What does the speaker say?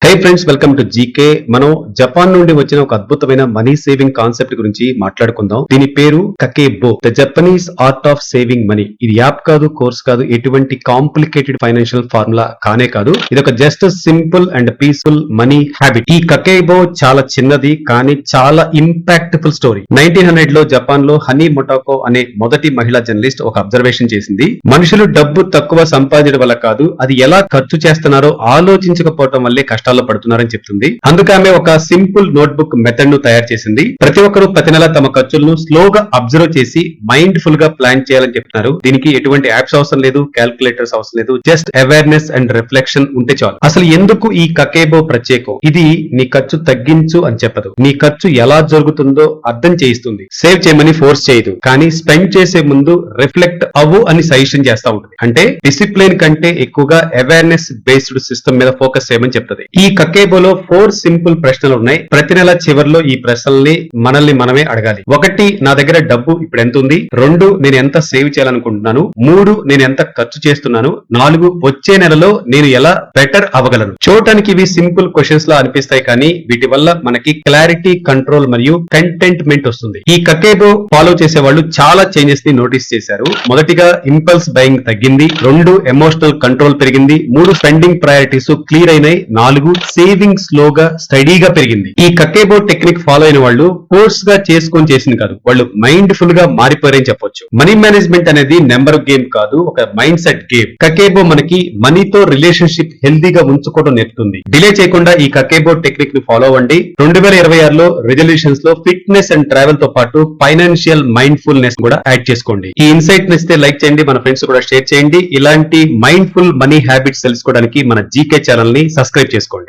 Hey friends, welcome to GK. మనం Japan నుండి వచ్చిన ఒక అద్భుతమైన మనీ సేవింగ్ కాన్సెప్ట్ గురించి మాట్లాడుకుందాం. దీని పేరు kakeibo, the Japanese art of saving money. ఇది యాప్ కాదు, కోర్స్ కాదు, ఎటువంటి కాంప్లికేటెడ్ ఫైనాన్షియల్ ఫార్ములా కానే కాదు. ఇది ఒక just simple and peaceful money habit. ఈ కకేబో చాలా చిన్నది కానీ చాలా ఇంపాక్ట్ఫుల్ స్టోరీ. 1900 లో జపాన్ లో హనీ మొటాకో అనే మొదటి మహిళా జర్నలిస్ట్ ఒక అబ్జర్వేషన్ చేసింది. మనుషులు డబ్బు తక్కువ సంపాదించడం వల్ల కాదు, అది ఎలా ఖర్చు చేస్తున్నారో ఆలోచించకపోవటం వల్లే కష్టాలు పడుతున్నారని చెప్తుంది. అందుకే ఆమె ఒక సింపుల్ నోట్బుక్ మెథడ్ ను తయారు చేసింది. ప్రతి ఒక్కరూ ప్రతి నెల తమ ఖర్చులను స్లోగా అబ్జర్వ్ చేసి మైండ్ ఫుల్ గా ప్లాన్ చేయాలని చెప్తున్నారు. దీనికి ఎటువంటి యాప్స్ అవసరం లేదు, క్యాల్కులేటర్స్ అవసరం లేదు, జస్ట్ అవేర్నెస్ అండ్ రిఫ్లెక్షన్ ఉంటే చాలు. అసలు ఎందుకు ఈ కకేబో ప్రత్యేకం? ఇది నీ ఖర్చు తగ్గించు అని చెప్పదు, నీ ఖర్చు ఎలా జరుగుతుందో అర్థం చేయిస్తుంది. సేవ్ చేయమని ఫోర్స్ చేయదు, కానీ స్పెండ్ చేసే ముందు రిఫ్లెక్ట్ అవ్వు అని సజెషన్ చేస్తా ఉంటుంది. అంటే డిసిప్లిన్ కంటే ఎక్కువగా అవేర్నెస్ బేస్డ్ సిస్టమ్ మీద ఫోకస్ చేయమని చెప్తుంది. ఈ కకేబోలో 4 సింపుల్ ప్రశ్నలు ఉన్నాయి. ప్రతి నెల చివరిలో ఈ ప్రశ్నల్ని మనల్ని మనమే అడగాలి. 1, నా దగ్గర డబ్బు ఇప్పుడు ఎంత ఉంది? 2, నేను ఎంత సేవ్ చేయాలనుకుంటున్నాను? 3, నేను ఎంత ఖర్చు చేస్తున్నాను? 4, వచ్చే నెలలో నేను ఎలా బెటర్ అవ్వగలను? చూడటానికి ఇవి సింపుల్ క్వశ్చన్స్ లా అనిపిస్తాయి, కానీ వీటి వల్ల మనకి క్లారిటీ, కంట్రోల్ మరియు కంటెంట్మెంట్ వస్తుంది. ఈ కకేబో ఫాలో చేసే వాళ్ళు చాలా చేంజెస్ ని నోటీస్ చేశారు. మొదటిగా ఇంపల్స్ బయింగ్ తగ్గింది. 2, ఎమోషనల్ కంట్రోల్ పెరిగింది. 3, స్పెండింగ్ ప్రయారిటీస్ క్లియర్ అయినాయి. 4, సేవింగ్ స్లోగా స్టడీగా పెరిగింది. ఈ కకేబో టెక్నిక్ ఫాలో అయిన వాళ్ళు ఫోర్స్ గా చేసుకొని చేసింది కాదు, వాళ్ళు మైండ్ ఫుల్ గా మారిపోయారని చెప్పొచ్చు. మనీ మేనేజ్మెంట్ అనేది నెంబర్ గేమ్ కాదు, ఒక మైండ్ సెట్ గేమ్. కకేబో మనకి మనీతో రిలేషన్షిప్ హెల్దీగా ఉంచుకోవడం నేర్పుతుంది. డిలే చేయకుండా ఈ కకేబో టెక్నిక్ ని ఫాలో అవ్వండి. 2026లో రెజల్యూషన్స్ లో ఫిట్నెస్ అండ్ ట్రావెల్ తో పాటు ఫైనాన్షియల్ మైండ్ ఫుల్నెస్ కూడా యాడ్ చేసుకోండి. ఈ ఇన్సైట్ నిస్తే లైక్ చేయండి, మన ఫ్రెండ్స్ కూడా షేర్ చేయండి. ఇలాంటి మైండ్ ఫుల్ మనీ హ్యాబిట్స్ తెలుసుకోవడానికి మన జీకే ఛానల్ ని సబ్స్క్రైబ్ చేసుకోండి.